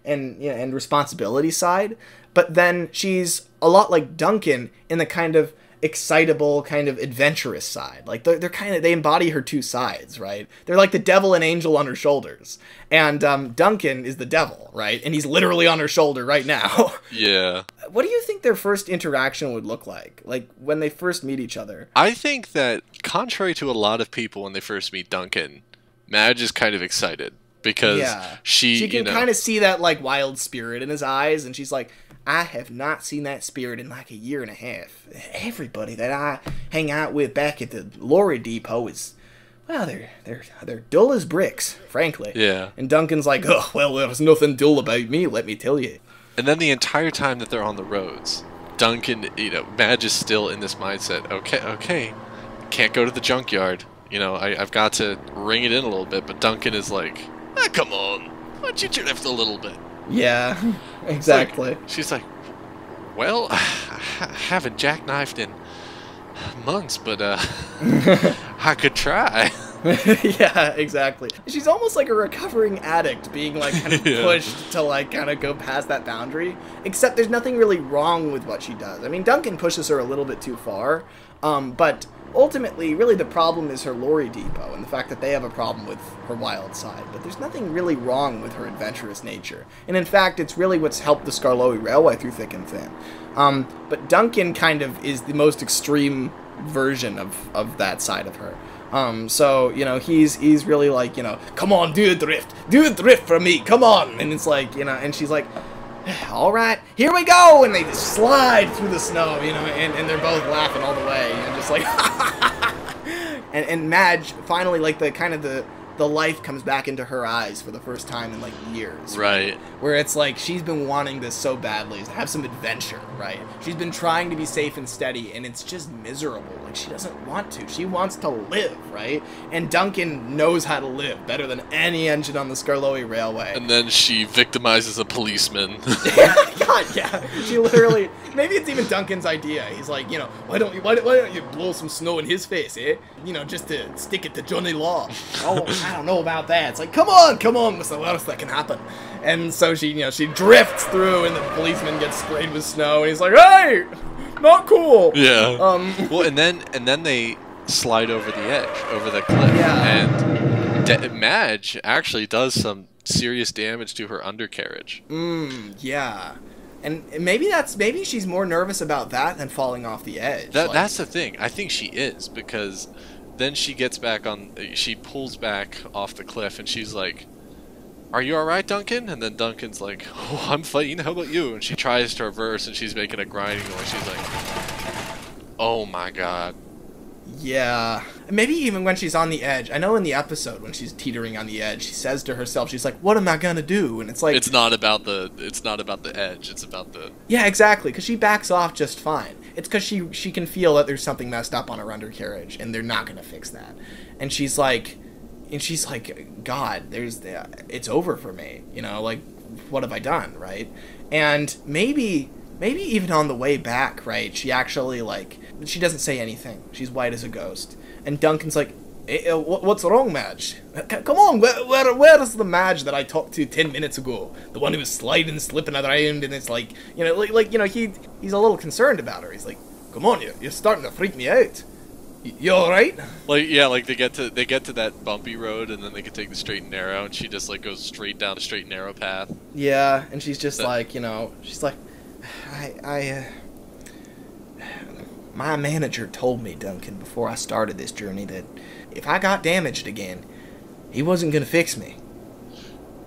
and responsibility side. But then she's a lot like Duncan in the kind of excitable, kind of adventurous side. Like, they embody her two sides, right? They're like the devil and angel on her shoulders. And Duncan is the devil, right? And he's literally on her shoulder right now. Yeah. What do you think their first interaction would look like? Like, when they first meet each other? I think that, contrary to a lot of people when they first meet Duncan, Madge is kind of excited. Because she can kind of see that, like, wild spirit in his eyes, and she's like, I have not seen that spirit in like a year and a half. Everybody that I hang out with back at the Lorry depot is, well, they're dull as bricks, frankly. Yeah. And Duncan's like, oh, well, there's nothing dull about me, let me tell you. And then the entire time that they're on the roads, Duncan, Madge is still in this mindset. Okay, can't go to the junkyard. I've got to ring it in a little bit. But Duncan is like, come on, why don't you drift a little bit? Yeah, exactly. She's like, well, I haven't jackknifed in months, but I could try. Yeah, exactly. She's almost like a recovering addict being like kind of pushed to like kind of go past that boundary, except there's nothing really wrong with what she does. I mean, Duncan pushes her a little bit too far, but ultimately, really the problem is her Lorry depot and the fact that they have a problem with her wild side. But there's nothing really wrong with her adventurous nature. And in fact, it's really what's helped the Skarloey Railway through thick and thin. But Duncan kind of is the most extreme version of that side of her. So, he's really like, come on, do a drift for me, come on. And it's like, and she's like, all right, here we go, and they just slide through the snow, and they're both laughing all the way, just like, and Madge finally, like, the kind of the the life comes back into her eyes for the first time in like years. Right. Where it's like she's been wanting this so badly, to have some adventure, right? She's been trying to be safe and steady, and it's just miserable. Like, she doesn't want to. She wants to live, right? And Duncan knows how to live better than any engine on the Skarloey Railway. And then she victimizes a policeman. God, yeah. She literally, maybe it's even Duncan's idea. He's like, you know, why don't you blow some snow in his face, eh? You know, just to stick it to Johnny Law. Oh, I don't know about that. It's like, come on, what's the worst that can happen? And so she, you know, she drifts through, and the policeman gets sprayed with snow, and he's like, hey, not cool. Yeah. Well, and then they slide over the edge, over the cliff. Yeah. And Madge actually does some serious damage to her undercarriage. Yeah. And maybe she's more nervous about that than falling off the edge. That's the thing. I think she is, because then she gets back on. She pulls back off the cliff, and she's like, "Are you all right, Duncan?" And then Duncan's like, "Oh, I'm fine. How about you?" And she tries to reverse, and she's making a grinding noise. She's like, "Oh my god." Yeah. Maybe even when she's on the edge. I know in the episode when she's teetering on the edge, she says to herself, she's like, what am I gonna do? And it's like, it's not about the edge, it's about the... Yeah, exactly, because she backs off just fine. It's because she can feel that there's something messed up on her undercarriage, and they're not gonna fix that. And she's like, God, it's over for me. You know, like, what have I done, right? And maybe even on the way back, right, she actually, like, she doesn't say anything. She's white as a ghost. And Duncan's like, hey, what's wrong, Madge? Come on, where is the Madge that I talked to 10 minutes ago? The one who was sliding, slipping around, and it's like, you know, like you know, he's a little concerned about her. He's like, come on, you're starting to freak me out. You alright? Like, yeah, like they get to that bumpy road, and then they can take the straight and narrow, and she just, like, goes straight down the straight and narrow path. Yeah, and she's just like, you know, she's like, my manager told me, Duncan, before I started this journey, that if I got damaged again, he wasn't going to fix me.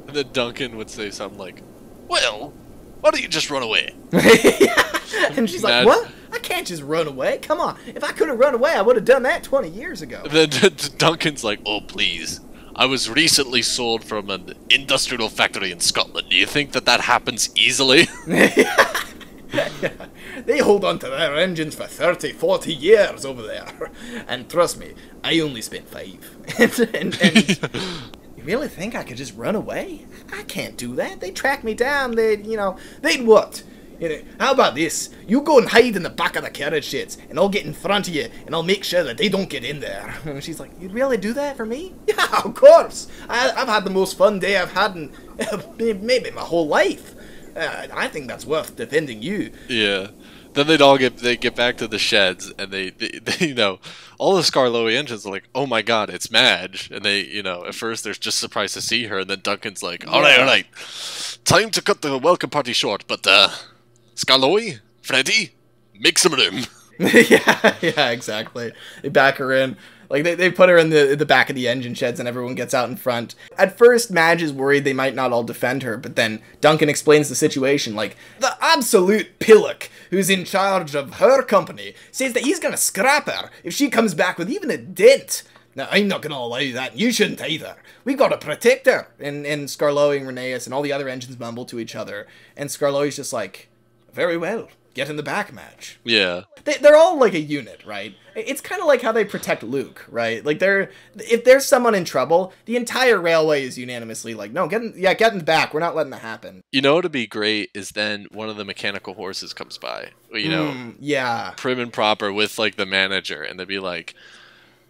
And then Duncan would say something like, well, why don't you just run away? And she's like, what? I can't just run away. Come on. If I could have run away, I would have done that 20 years ago. And then Duncan's like, oh, please. I was recently sold from an industrial factory in Scotland. Do you think that happens easily? Yeah. They hold on to their engines for 30, 40 years over there. And trust me, I only spent 5. and you really think I could just run away? I can't do that. They track me down. They'd what? You know, how about this? You go and hide in the back of the carriage sheds, and I'll get in front of you, and I'll make sure that they don't get in there. And she's like, you'd really do that for me? Yeah, of course. I've had the most fun day I've had in maybe my whole life. I think that's worth defending you. Yeah. Then they get back to the sheds, and they you know, all the Skarloey engines are like, oh my god, it's Madge. And they, you know, at first they're just surprised to see her, and then Duncan's like, all right, time to cut the welcome party short, but Skarloey, Freddy, make some room. yeah, exactly. They back her in. Like, they put her in the back of the engine sheds, and everyone gets out in front. At first, Madge is worried they might not all defend her, but then Duncan explains the situation, like, the absolute pillock who's in charge of her company says that he's gonna scrap her if she comes back with even a dent. Now, I'm not gonna allow that, and you shouldn't either. We gotta protect her. And Skarloey and Rheneas and all the other engines mumble to each other, and Skarloey's just like, very well. Get in the back, Madge. Yeah. They're all like a unit, right? It's kind of like how they protect Luke, right? Like, if there's someone in trouble, the entire railway is unanimously like, no, get in the back. We're not letting that happen. You know what'd be great is then one of the mechanical horses comes by, you know, yeah, prim and proper with, like, the manager, and they'd be like,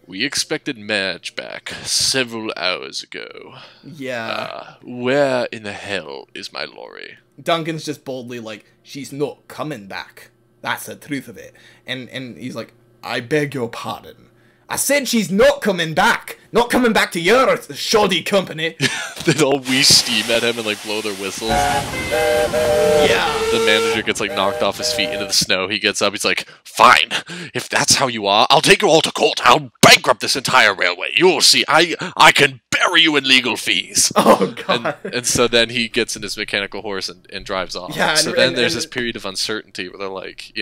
we expected Madge back several hours ago. Yeah. Where in the hell is my Lorry? Duncan's just boldly like, she's not coming back. That's the truth of it. And he's like, I beg your pardon. I said she's not coming back. Not coming back to your shoddy company. They'd all wheeze steam at him and, like, blow their whistles. Yeah. The manager gets, like, knocked off his feet into the snow. He gets up. He's like, fine. If that's how you are, I'll take you all to court. I'll bankrupt this entire railway. You'll see. I can bury you in legal fees. Oh, God. And so then he gets in his mechanical horse and drives off. Yeah, so then there's this period of uncertainty where they're like,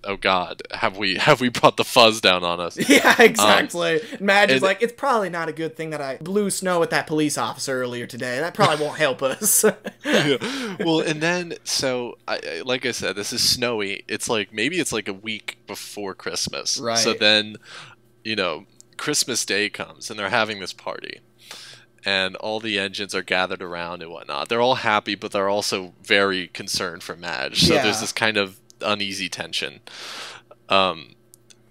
oh God, have we brought the fuzz down on us? Yeah, exactly. Madge is like, it's probably not a good thing that I blew snow at that police officer earlier today. That probably won't help us. Yeah. Well, and then, so, like I said, this is snowy. It's like, maybe it's like a week before Christmas. Right. So then, Christmas Day comes and they're having this party. And all the engines are gathered around and whatnot. They're all happy, but they're also very concerned for Madge. So there's this kind of uneasy tension. And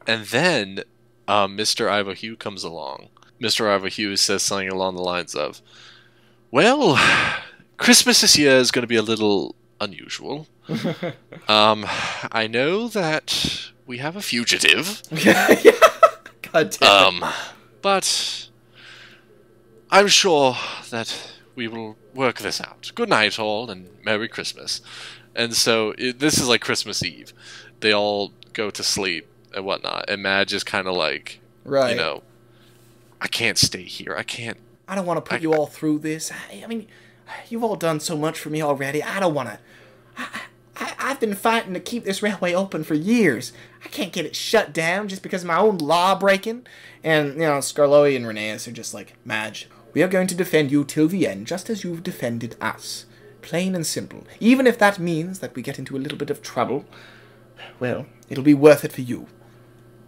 then Mr. Ivo Hugh comes along. Mr. Ivo Hugh says something along the lines of, well, Christmas this year is going to be a little unusual. I know that we have a fugitive. Yeah. God damn it. But I'm sure that we will work this out. Good night, all, and Merry Christmas. And so this is like Christmas Eve. They all go to sleep and whatnot, and Madge is kind of like, right. I can't stay here. I don't want to put you all through this. I mean, you've all done so much for me already. I don't want to. I've been fighting to keep this railway open for years. I can't get it shut down just because of my own law breaking. And, Skarloey and Rheneas are just like, Madge, we are going to defend you till the end, just as you've defended us. Plain and simple. Even if that means that we get into a little bit of trouble, well, it'll be worth it for you.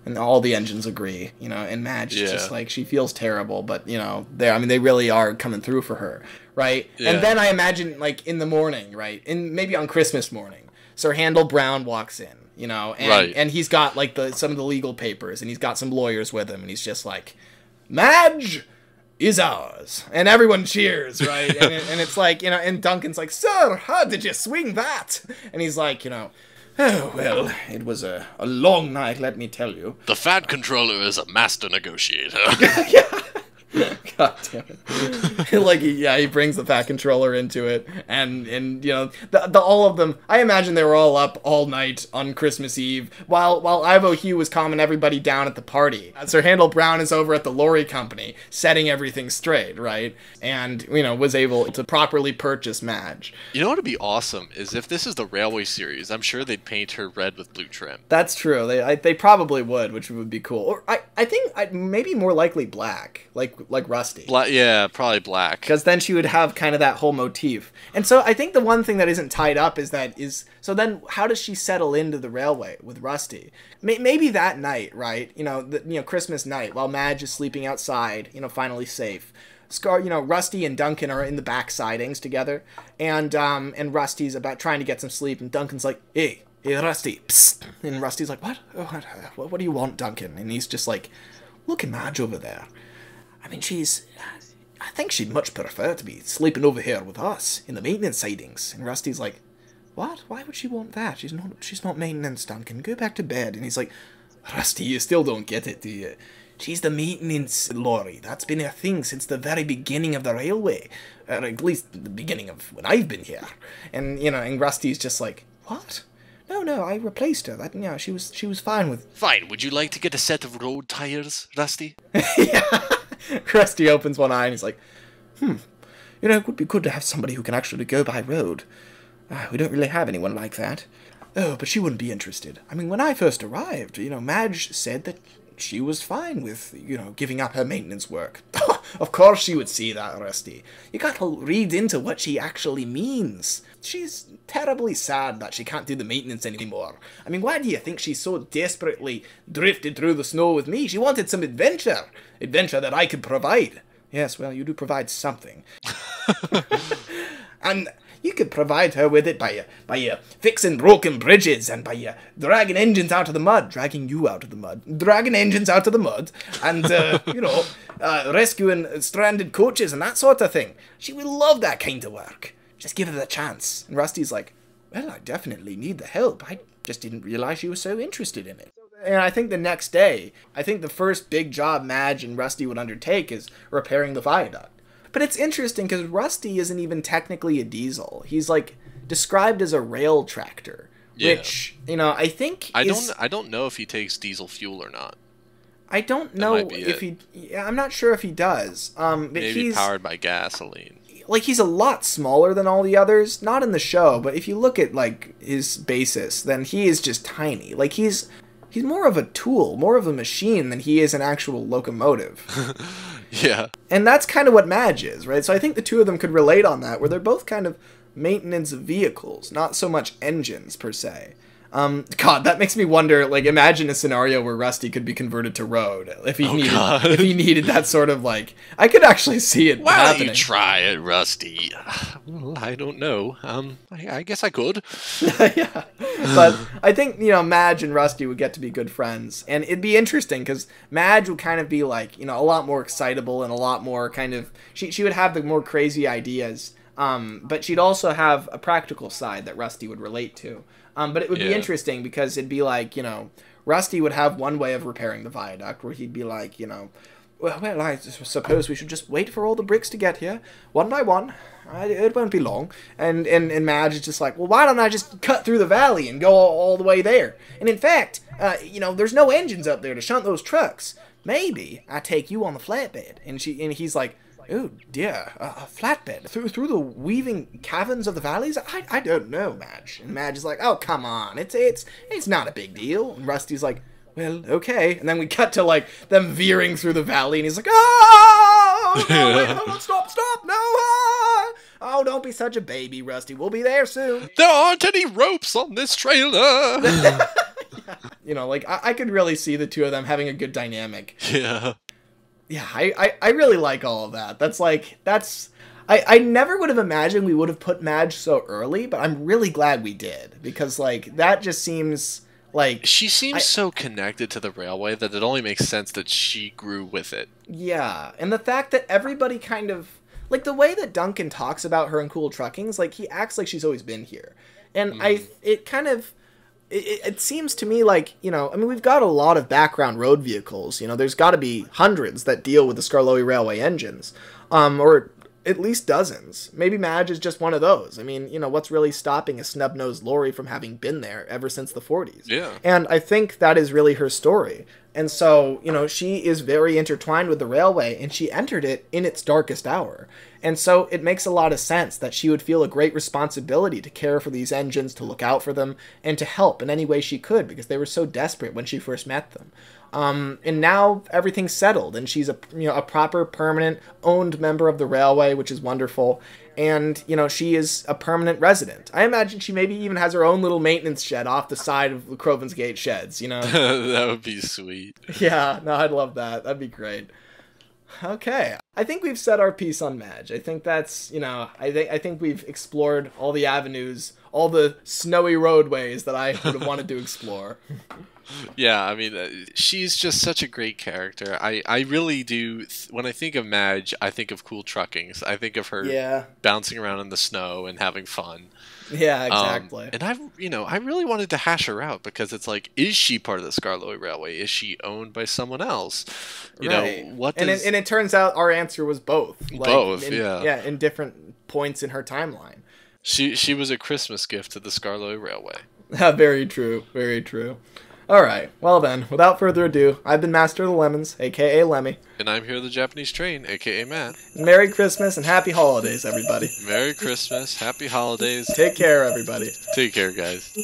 And all the engines agree, and Madge is just like, she feels terrible, but, they really are coming through for her, right? Yeah. And then I imagine, like, in the morning, right, maybe on Christmas morning, Sir Handel Brown walks in, and he's got, like, some of the legal papers, and he's got some lawyers with him, and he's just like, Madge is ours. And everyone cheers, right? and it's like, and Duncan's like, Sir, how did you swing that? And he's like, oh, well, it was a long night, let me tell you. The Fat Controller is a master negotiator. Yeah. God damn it. He brings the Fat Controller into it, and all of them, I imagine they were all up all night on Christmas Eve, while Ivo Hugh was calming everybody down at the party. Sir Handel Brown is over at the Lorry company, setting everything straight, right? And, was able to properly purchase Madge. You know what would be awesome is if this is the Railway series, I'm sure they'd paint her red with blue trim. That's true. They probably would, which would be cool. Or I think maybe more likely black, like Rusty. Yeah, probably black. Because then she would have kind of that whole motif. And so I think the one thing that isn't tied up so then how does she settle into the railway with Rusty? Maybe that night, right? Christmas night, while Madge is sleeping outside, finally safe. Rusty and Duncan are in the back sidings together, and Rusty's about trying to get some sleep, and Duncan's like, hey, Rusty, psst. And Rusty's like, what? What do you want, Duncan? And he's just like, look at Madge over there. I mean, I think she'd much prefer to be sleeping over here with us in the maintenance sidings. And Rusty's like, what? Why would she want that? She's not maintenance, Duncan. Go back to bed. And he's like, Rusty, you still don't get it, do you? She's the maintenance lorry. That's been a thing since the very beginning of the railway. Or at least the beginning of when I've been here. And, and Rusty's just like, what? No, I replaced her. She was fine with... Fine. Would you like to get a set of road tires, Rusty? Yeah. Rusty opens one eye and he's like, it would be good to have somebody who can actually go by road. We don't really have anyone like that. Oh, but she wouldn't be interested. I mean, when I first arrived, Madge said that she was fine with, giving up her maintenance work. Of course she would see that, Rusty. You got to read into what she actually means. She's terribly sad that she can't do the maintenance anymore. I mean, why do you think she so desperately drifted through the snow with me? She wanted some adventure. Adventure that I could provide. Yes, well, you do provide something. And you could provide her with it by fixing broken bridges and by dragging engines out of the mud. Dragging you out of the mud. Dragging engines out of the mud. And, rescuing stranded coaches and that sort of thing. She would love that kind of work. Just give her the chance. And Rusty's like, well, I definitely need the help. I just didn't realize you were so interested in it. And I think the next day, the first big job Madge and Rusty would undertake is repairing the viaduct. But it's interesting because Rusty isn't even technically a diesel. He's like described as a rail tractor, which I think I don't know if he takes diesel fuel or not. I don't That know might be if it. I'm not sure if he does. But Maybe he's powered by gasoline. like he's a lot smaller than all the others. Not in the show, but if you look at like his basis, then he is just tiny. Like he's more of a tool, more of a machine than he is an actual locomotive. Yeah. And that's kind of what Madge is, right? So I think the two of them could relate on that, where they're both kind of maintenance vehicles, not so much engines per se. God, that makes me wonder, like, imagine a scenario where Rusty could be converted to road if he if he needed that sort of, like, I could actually see it Why happening. don't you try it, Rusty? Well, I don't know. I guess I could. Yeah. But I think, Madge and Rusty would get to be good friends. And it'd be interesting because Madge would kind of be like, a lot more excitable and a lot more kind of, she would have the more crazy ideas. But she'd also have a practical side that Rusty would relate to. But it would be interesting because it'd be like, Rusty would have one way of repairing the viaduct where he'd be like, well, I suppose we should just wait for all the bricks to get here, one by one. It won't be long. And Madge is just like, well, why don't I just cut through the valley and go all the way there? And in fact, there's no engines up there to shunt those trucks. Maybe I take you on the flatbed. And he's like, oh dear, a flatbed through the weaving caverns of the valleys. I don't know, Madge. And Madge is like, oh come on, it's not a big deal. And Rusty's like, well, okay. And then we cut to like them veering through the valley, and he's like, oh no, wait, hold on, stop, no, ah! Oh, don't be such a baby, Rusty. We'll be there soon. There aren't any ropes on this trailer. Like I could really see the two of them having a good dynamic. Yeah. Yeah, I really like all of that. I never would have imagined we would have put Madge so early, but I'm really glad we did, because like that just seems like she seems so connected to the railway that it only makes sense that she grew with it. Yeah, and the fact that everybody kind of like the way that Duncan talks about her in Cool Truckings, like he acts like she's always been here, and It seems to me like, we've got a lot of background road vehicles. There's got to be hundreds that deal with the Skarloey Railway engines. Or at least dozens. Maybe Madge is just one of those. What's really stopping a snub-nosed Lorry from having been there ever since the 40s? Yeah. And I think that is really her story. And so, she is very intertwined with the railway, and she entered it in its darkest hour. And so it makes a lot of sense that she would feel a great responsibility to care for these engines, to look out for them, and to help in any way she could, because they were so desperate when she first met them. And now everything's settled, and she's a proper, permanent, owned member of the railway, which is wonderful. And, she is a permanent resident. I imagine she maybe even has her own little maintenance shed off the side of the Crovan's Gate sheds, That would be sweet. Yeah, no, I'd love that. That'd be great. Okay, I think we've said our piece on Madge. I think that's, I think we've explored all the avenues, all the snowy roadways that I would have wanted to explore. Yeah, she's just such a great character. I really do. When I think of Madge, I think of Cool Truckings. I think of her bouncing around in the snow and having fun. Yeah, exactly. And I really wanted to hash her out, because it's like, is she part of the Skarloey Railway? Is she owned by someone else? What does... And it turns out our answer was both. Yeah, in different points in her timeline. She was a Christmas gift to the Skarloey Railway. Very true, very true. All right, well then, without further ado, I've been Master of the Lemons, a.k.a. Lemmy. And I'm here the Japanese Train, a.k.a. Matt. Merry Christmas and Happy Holidays, everybody. Merry Christmas, Happy Holidays. Take care, everybody. Take care, guys.